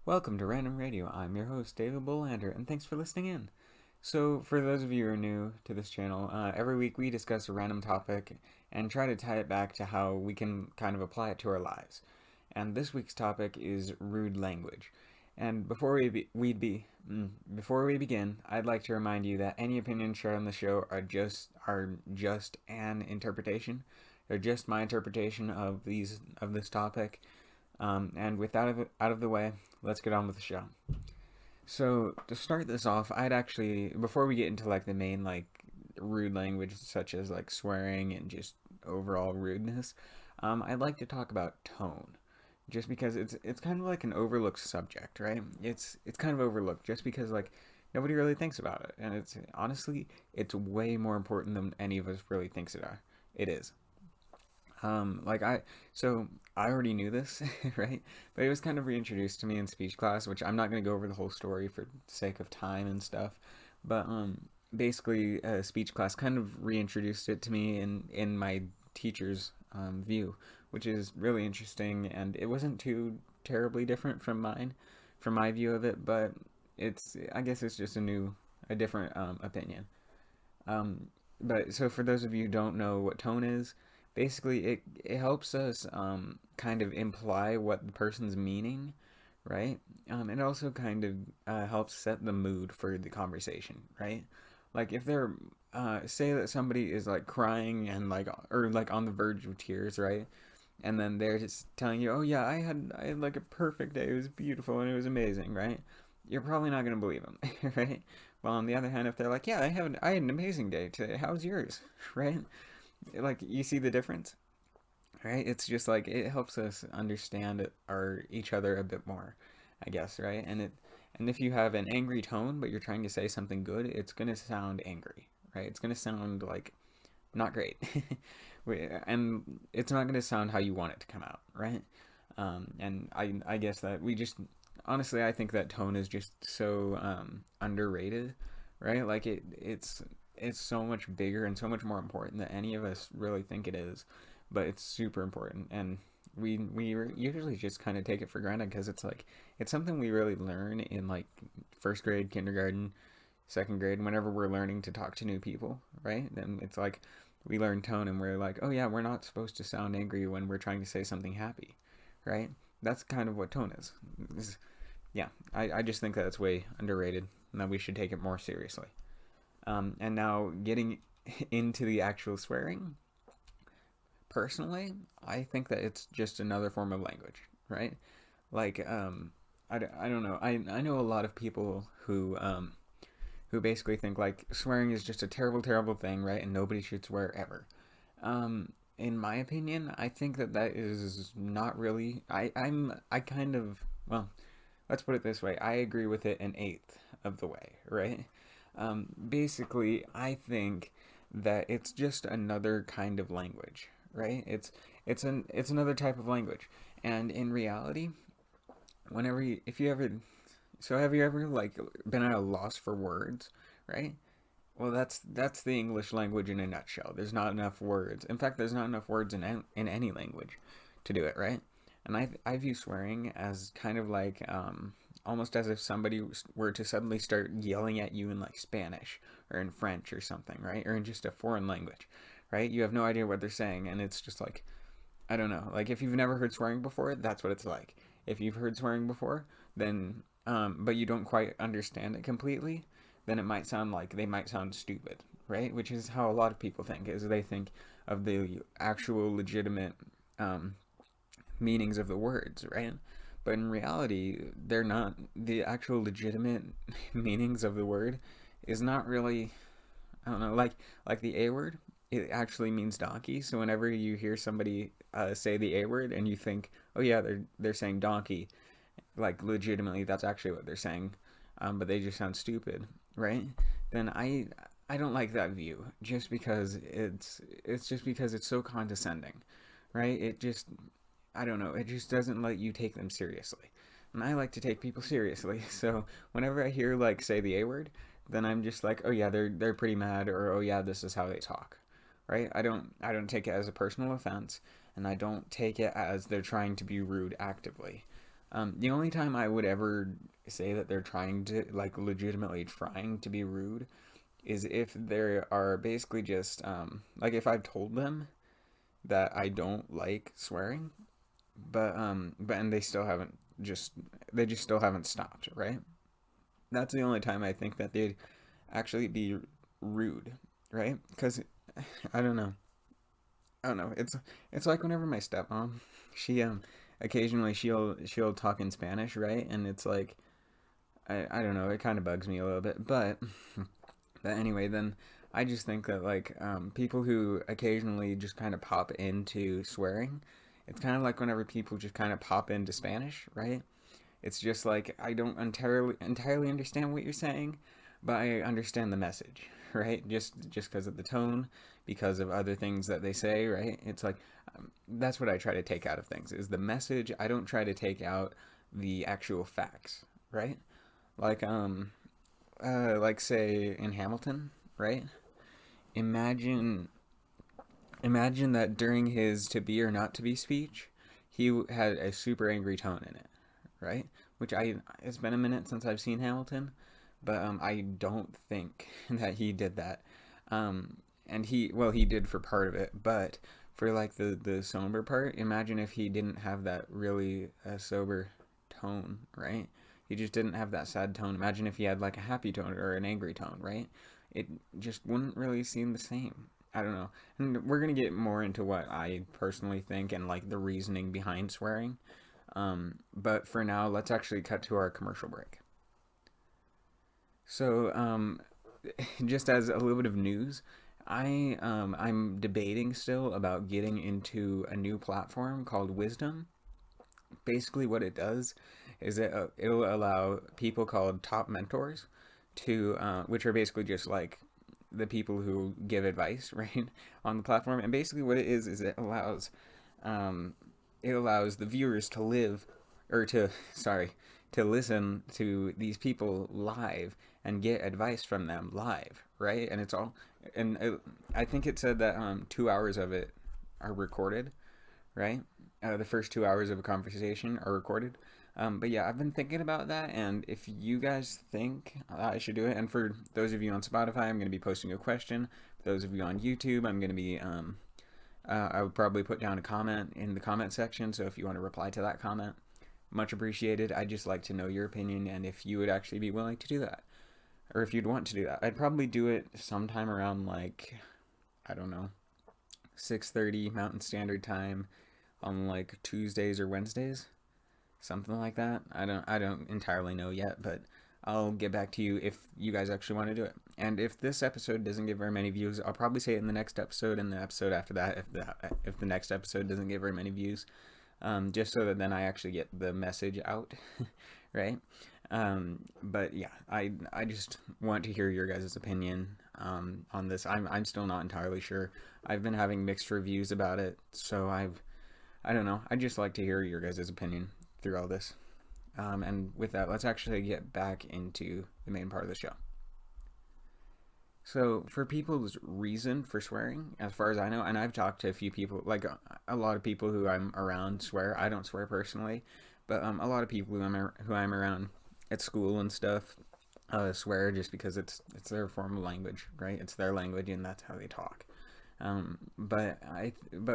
Welcome to Random Radio. I'm your host, David Bolander, and thanks for listening in. So, for those of you who are new to this channel, every week we discuss a random topic and try to tie it back to how we can kind of apply it to our lives. And this week's topic is rude language. And before we begin, I'd like to remind you that any opinions shared on the show are just an interpretation. They're just my interpretation of this topic. And with that out of the way, let's get on with the show. So to start this off, I'd actually before we get into like the main like rude language such as like swearing and just overall rudeness, I'd like to talk about tone, just because it's kind of like an overlooked subject, right? It's kind of overlooked just because like nobody really thinks about it, and it's honestly it's way more important than any of us really thinks it is. Like so I already knew this, right? But it was kind of reintroduced to me in speech class, which I'm not going to go over the whole story for the sake of time and stuff. But basically, speech class kind of reintroduced it to me in my teacher's view, which is really interesting, and it wasn't too terribly different from my view of it, but I guess it's just a different opinion. Um, but so for those of you who don't know what tone is, basically it helps us kind of imply what the person's meaning, right? It also kind of helps set the mood for the conversation, right? Like if they're say that somebody is like crying and like or like on the verge of tears, right? And then they're just telling you, "Oh yeah, I had like a perfect day. It was beautiful and it was amazing," right? You're probably not gonna believe them, right? Well, on the other hand, if they're like, "Yeah, I had an amazing day today. How's yours?" right? Like you see the difference, right? It's just like it helps us understand our each other a bit more, I guess, right? And if you have an angry tone but you're trying to say something good, it's gonna sound angry, right? It's gonna sound like not great, and it's not gonna sound how you want it to come out, right? And I guess that we just honestly I think that tone is just so underrated, right? Like it's so much bigger and so much more important than any of us really think it is, but it's super important, and we usually just kind of take it for granted because it's like it's something we really learn in like first grade, kindergarten, second grade, whenever we're learning to talk to new people, right? And it's like we learn tone and we're like, oh yeah, we're not supposed to sound angry when we're trying to say something happy, right? That's kind of what tone is. Yeah, I just think that it's way underrated and that we should take it more seriously. And now getting into the actual swearing, personally, I think that it's just another form of language, right? Like, I don't know. I know a lot of people who basically think like swearing is just a terrible, terrible thing, right? And nobody should swear ever. In my opinion, I think that that is not really. I kind of well, let's put it this way. I agree with it an eighth of the way, right? Basically, I think that it's just another kind of language, right? It's another type of language, and in reality, if you ever so have you ever like been at a loss for words, right? Well, that's the English language in a nutshell. There's not enough words. In fact, there's not enough words in any language to do it, right? And I view swearing as kind of like almost as if somebody were to suddenly start yelling at you in like Spanish or in French or something, right? Or in just a foreign language, right? You have no idea what they're saying, and it's just like I don't know. Like if you've never heard swearing before, that's what it's like. If you've heard swearing before, then but you don't quite understand it completely, then it might sound like they might sound stupid, right? Which is how a lot of people think. Is they think of the actual legitimate um, meanings of the words, right? But in reality, they're not. The actual legitimate meanings of the word is not really I don't know, like the A word, it actually means donkey. So whenever you hear somebody say the A word and you think, oh yeah, they're saying donkey, like legitimately, that's actually what they're saying, but they just sound stupid, right? Then I don't like that view just because it's just because it's so condescending, right? It just I don't know, it just doesn't let you take them seriously. And I like to take people seriously. So whenever I hear like say the A word, then I'm just like, oh yeah, they're pretty mad, or oh yeah, this is how they talk, right? I don't take it as a personal offense, and I don't take it as they're trying to be rude actively. The only time I would ever say that they're trying to, like, legitimately trying to be rude is if they are basically just, like, if I've told them that I don't like swearing, and they still haven't just, they just still haven't stopped, right? That's the only time I think that they'd actually be rude, right? Because I don't know. I don't know. It's like whenever my stepmom, she occasionally she'll talk in Spanish, right? And it's like I don't know, it kind of bugs me a little bit, but anyway, then I just think that like people who occasionally just kind of pop into swearing, it's kind of like whenever people just kind of pop into Spanish, right? It's just like I don't entirely understand what you're saying, but I understand the message, right? Just because of the tone, because of other things that they say, right? It's like that's what I try to take out of things is the message. I don't try to take out the actual facts, right? Like like say in Hamilton, right? Imagine imagine that during his to be or not to be speech, he had a super angry tone in it, right? Which I it's been a minute since I've seen Hamilton, but I don't think that he did that. And he did for part of it, but for like the somber part, imagine if he didn't have that really sober tone, right? He just didn't have that sad tone. Imagine if he had like a happy tone or an angry tone, right? It just wouldn't really seem the same. I don't know. And we're gonna get more into what I personally think and like the reasoning behind swearing. But for now, let's actually cut to our commercial break. So, just as a little bit of news, I'm debating still about getting into a new platform called Wisdom. Basically, what it does is it'll allow people called top mentors to, which are basically just like the people who give advice, right, on the platform. And basically, what it is um, it allows the viewers to live, or to, sorry, to listen to these people live and get advice from them live, right? And it's all, and I think it said that 2 hours of it are recorded, right? The first 2 hours of a conversation are recorded. But yeah, I've been thinking about that, and if you guys think I should do it, and for those of you on Spotify, I'm going to be posting a question. For those of you on YouTube, I'm going to be I would probably put down a comment in the comment section. So if you want to reply to that comment, much appreciated. I'd just like to know your opinion and if you would actually be willing to do that, or if you'd want to do that. I'd probably do it sometime around like I don't know 6:30 Mountain Standard Time on like Tuesdays or Wednesdays, something like that. I don't entirely know yet, but I'll get back to you if you guys actually want to do it. And if this episode doesn't get very many views, I'll probably say it in the next episode and the episode after that if the next episode doesn't get very many views, just so that then I actually get the message out, right? But yeah, I just want to hear your guys' opinion on this. I'm still not entirely sure. I've been having mixed reviews about it, so I don't know. I'd just like to hear your guys' opinion through all this. And with that, let's actually get back into the main part of the show. So, for people's reason for swearing, as far as I know, and I've talked to a few people, like a lot of people who I'm around swear. I don't swear personally, but a lot of people who I'm around at school and stuff swear just because it's their form of language, right? It's their language and that's how they talk. But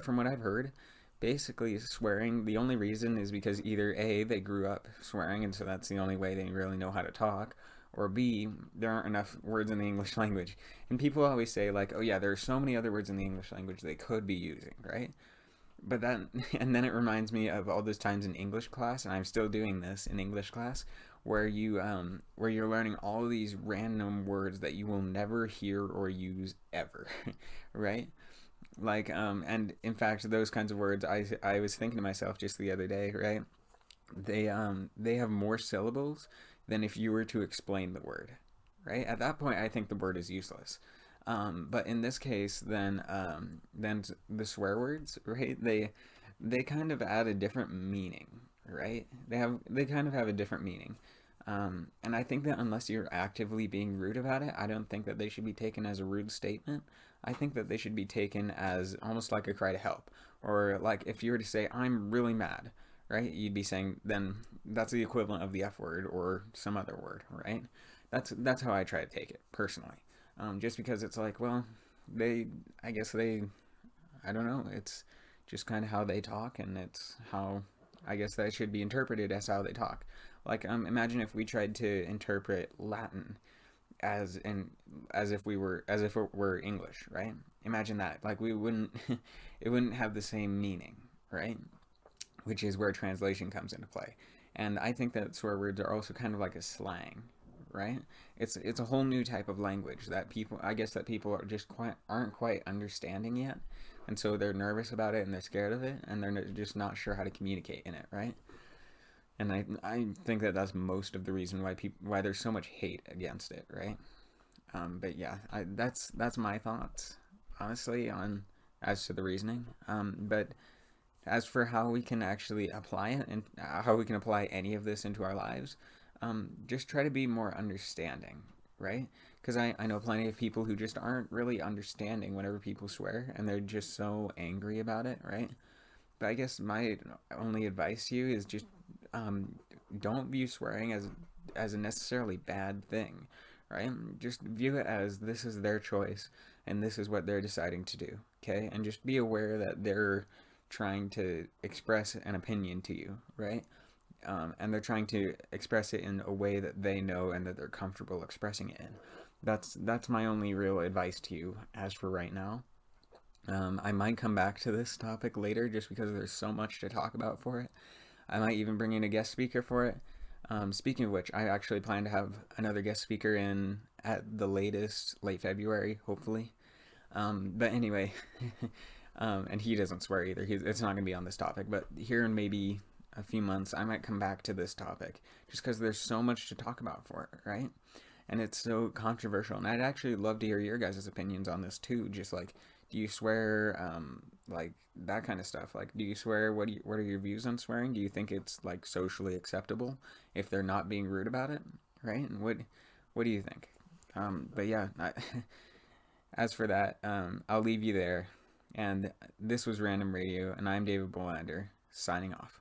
from what I've heard, basically swearing the only reason is because either A, they grew up swearing and so that's the only way they really know how to talk, or B, there aren't enough words in the English language. And people always say like, oh yeah, there are so many other words in the English language they could be using, right? But then and then it reminds me of all those times in English class, and I'm still doing this in English class, where you're learning all these random words that you will never hear or use ever, right? Like and in fact those kinds of words, I was thinking to myself just the other day, right? They have more syllables than if you were to explain the word, right? At that point I think the word is useless. But in this case, then the swear words, right? They kind of add a different meaning, right? They kind of have a different meaning. And I think that unless you're actively being rude about it, I don't think that they should be taken as a rude statement. I think that they should be taken as almost like a cry to help. Or like if you were to say, I'm really mad, right? You'd be saying then that's the equivalent of the F word or some other word, right? That's how I try to take it personally. Just because it's like, well, they, I guess they, I don't know, it's just kind of how they talk, and it's how I guess that should be interpreted as how they talk. Like, imagine if we tried to interpret Latin as in as if it were English, right? Imagine that. Like, we wouldn't it wouldn't have the same meaning, right? Which is where translation comes into play. And I think that swear words are also kind of like a slang, right? It's a whole new type of language that people, I guess, that people are just quite aren't quite understanding yet, and so they're nervous about it and they're scared of it and they're just not sure how to communicate in it, right? And I think that that's most of the reason why there's so much hate against it, right? But yeah, that's my thoughts, honestly, on as to the reasoning. But as for how we can actually apply it and how we can apply any of this into our lives, just try to be more understanding, right? Because I know plenty of people who just aren't really understanding whenever people swear and they're just so angry about it, right? But I guess my only advice to you is just um, don't view swearing as a necessarily bad thing, right? Just view it as this is their choice and this is what they're deciding to do, okay? And just be aware that they're trying to express an opinion to you, right? And they're trying to express it in a way that they know and that they're comfortable expressing it in. That's my only real advice to you as for right now. I might come back to this topic later just because there's so much to talk about for it. I might even bring in a guest speaker for it. Speaking of which, I actually plan to have another guest speaker in at the latest late February, hopefully. But anyway, and he doesn't swear either. It's not going to be on this topic, but here in maybe a few months, I might come back to this topic just because there's so much to talk about for it, right? And it's so controversial. And I'd actually love to hear your guys' opinions on this too. Just like, do you swear? Like that kind of stuff. Like, do you swear? What are your views on swearing? Do you think it's like socially acceptable if they're not being rude about it, right? And what do you think? But yeah, as for that, I'll leave you there. And this was Random Radio, and I'm David Bolander, signing off.